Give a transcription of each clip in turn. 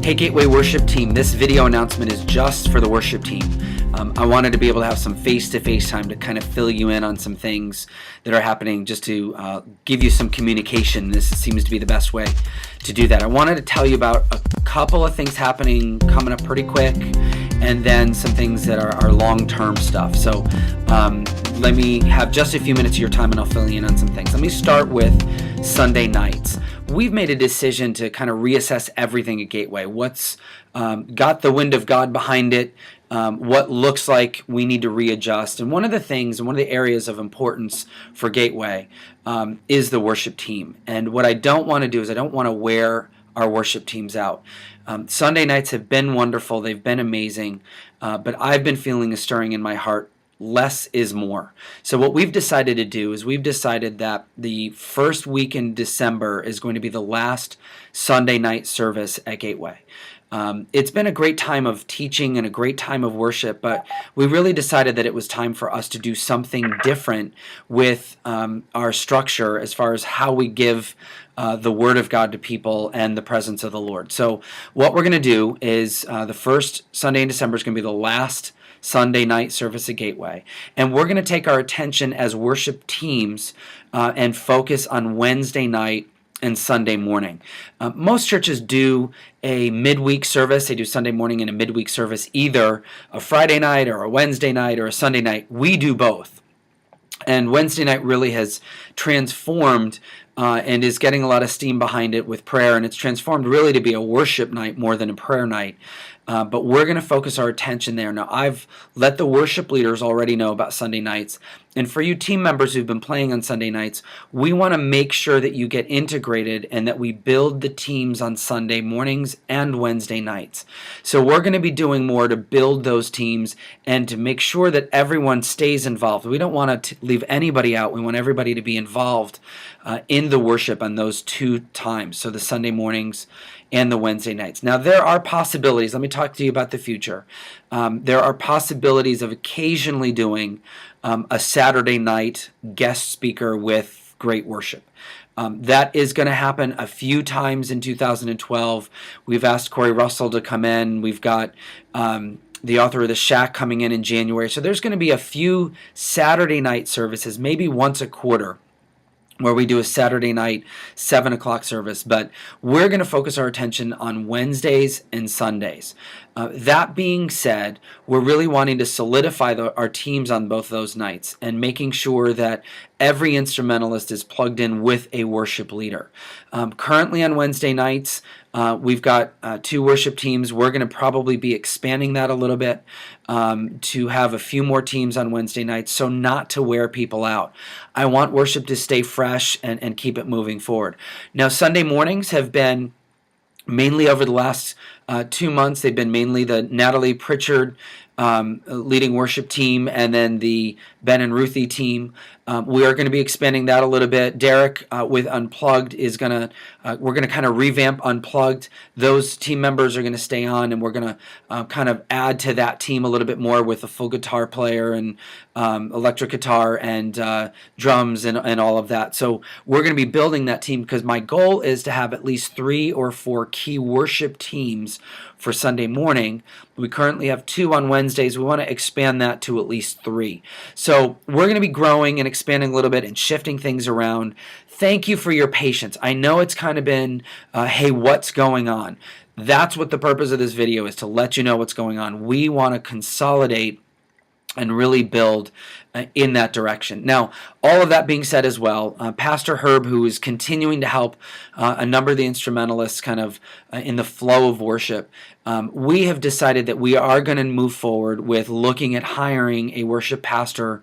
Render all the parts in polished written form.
Hey Gateway Worship Team, this video announcement is just for the worship team. I wanted to be able to have some face-to-face time to kind of fill you in on some things that are happening, just to give you some communication. This seems to be the best way to do that. I wanted to tell you about a couple of things happening coming up pretty quick, and then some things that are long-term stuff. So let me have just a few minutes of your time and I'll fill you in on some things. Let me start with Sunday nights. We've made a decision to kind of reassess everything at Gateway. What's got the wind of God behind it, what looks like we need to readjust. And one of the things, and one of the areas of importance for Gateway is the worship team. And what I don't want to do is I don't want to wear our worship teams out. Sunday nights have been wonderful. They've been amazing. But I've been feeling a stirring in my heart. Less is more. So what we've decided to do is we've decided that the first week in December is going to be the last Sunday night service at Gateway. It's been a great time of teaching and a great time of worship, but we really decided that it was time for us to do something different with our structure as far as how we give the Word of God to people and the presence of the Lord. So what we're going to do is the first Sunday in December is going to be the last Sunday night service at Gateway. And we're going to take our attention as worship teams and focus on Wednesday night and Sunday morning. Most churches do a midweek service. They do Sunday morning and a midweek service, either a Friday night or a Wednesday night or a Sunday night. We do both. And Wednesday night really has transformed and is getting a lot of steam behind it with prayer, and it's transformed really to be a worship night more than a prayer night. But we're going to focus our attention there. Now, I've let the worship leaders already know about Sunday nights. And for you team members who've been playing on Sunday nights, we want to make sure that you get integrated and that we build the teams on Sunday mornings and Wednesday nights. So we're going to be doing more to build those teams and to make sure that everyone stays involved. We don't want to leave anybody out. We want everybody to be involved in the worship on those two times, so the Sunday mornings and the Wednesday nights. Now, there are possibilities. Let me talk to you about the future. There are possibilities of occasionally doing a Saturday night guest speaker with great worship. That is going to happen a few times in 2012. We've asked Corey Russell to come in. We've got the author of The Shack coming in January. So there's going to be a few Saturday night services, maybe once a quarter, where we do a Saturday night 7 o'clock service, but we're going to focus our attention on Wednesdays and Sundays. That being said, we're really wanting to solidify our teams on both those nights and making sure that every instrumentalist is plugged in with a worship leader. Currently on Wednesday nights, we've got 2 worship teams. We're going to probably be expanding that a little bit to have a few more teams on Wednesday nights, so not to wear people out. I want worship to stay fresh and keep it moving forward. Now, Sunday mornings have been mainly over the last 2 months. They've been mainly the Natalie Pritchard leading worship team and then the Ben and Ruthie team. We are going to be expanding that a little bit. Derek with Unplugged is going to, we're going to kind of revamp Unplugged. Those team members are going to stay on, and we're going to kind of add to that team a little bit more with a full guitar player and electric guitar and drums and all of that. So we're going to be building that team because my goal is to have at least 3 or 4 key worship teams for Sunday morning. We currently have 2 on Wednesdays. We want to expand that to at least 3. So we're going to be growing and expanding a little bit and shifting things around. Thank you for your patience. I know it's kind of been, hey, what's going on? That's what the purpose of this video is, to let you know what's going on. We want to consolidate and really build in that direction. Now, all of that being said as well, Pastor Herb, who is continuing to help a number of the instrumentalists kind of in the flow of worship, we have decided that we are going to move forward with looking at hiring a worship pastor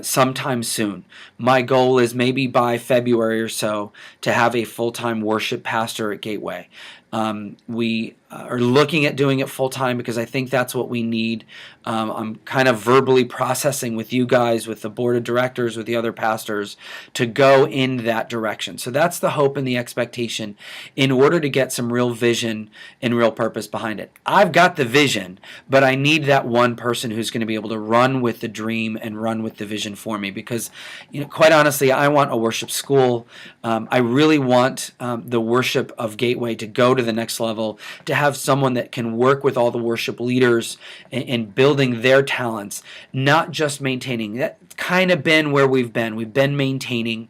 sometime soon. My goal is maybe by February or so to have a full-time worship pastor at Gateway. We are looking at doing it full-time because I think that's what we need. I'm kind of verbally processing with you guys, with the board of directors, with the other pastors, to go in that direction. So that's the hope and the expectation in order to get some real vision and real purpose behind it. I've got the vision, but I need that one person who's going to be able to run with the dream and run with the vision for me because, quite honestly, I want a worship school. I really want the worship of Gateway to go to the next level, to have someone that can work with all the worship leaders in building their talents, not just maintaining. That's kind of been where we've been. We've been maintaining.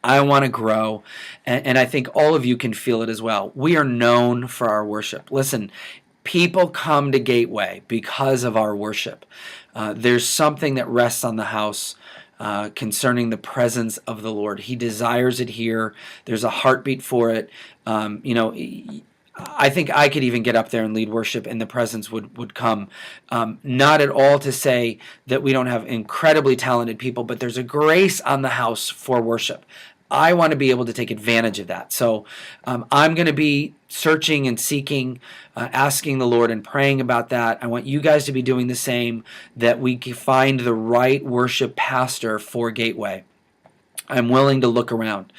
I want to grow, and I think all of you can feel it as well. We are known for our worship. Listen, people come to Gateway because of our worship. There's something that rests on the house concerning the presence of the Lord. He desires it here. There's a heartbeat for it. I think I could even get up there and lead worship and the presence would come. Not at all to say that we don't have incredibly talented people, but there's a grace on the house for worship. I want to be able to take advantage of that. So I'm going to be searching and seeking, asking the Lord and praying about that. I want you guys to be doing the same, that we can find the right worship pastor for Gateway. I'm willing to look around.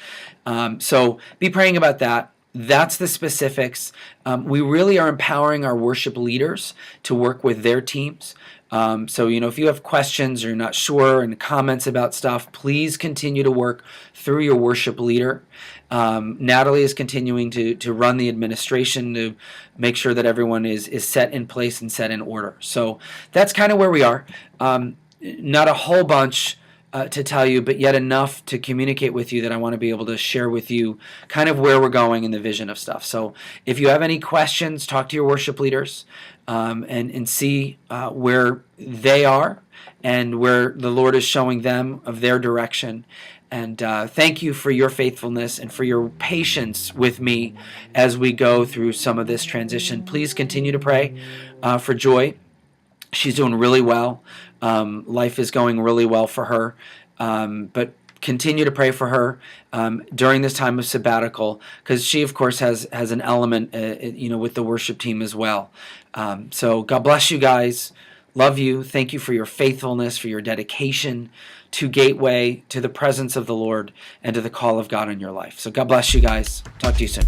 So be praying about that. That's the specifics. We really are empowering our worship leaders to work with their teams. So, if you have questions or you're not sure and comments about stuff, please continue to work through your worship leader. Natalie is continuing to run the administration to make sure that everyone is set in place and set in order. So that's kind of where we are. Not a whole bunch to tell you, but yet enough to communicate with you that I want to be able to share with you kind of where we're going in the vision of stuff. So if you have any questions, talk to your worship leaders and see where they are and where the Lord is showing them of their direction. And thank you for your faithfulness and for your patience with me as we go through some of this transition. Please continue to pray for Joy. She's doing really well. Life is going really well for her. But continue to pray for her during this time of sabbatical, because she, of course, has an element, with the worship team as well. So God bless you guys. Love you. Thank you for your faithfulness, for your dedication to Gateway, to the presence of the Lord, and to the call of God in your life. So God bless you guys. Talk to you soon.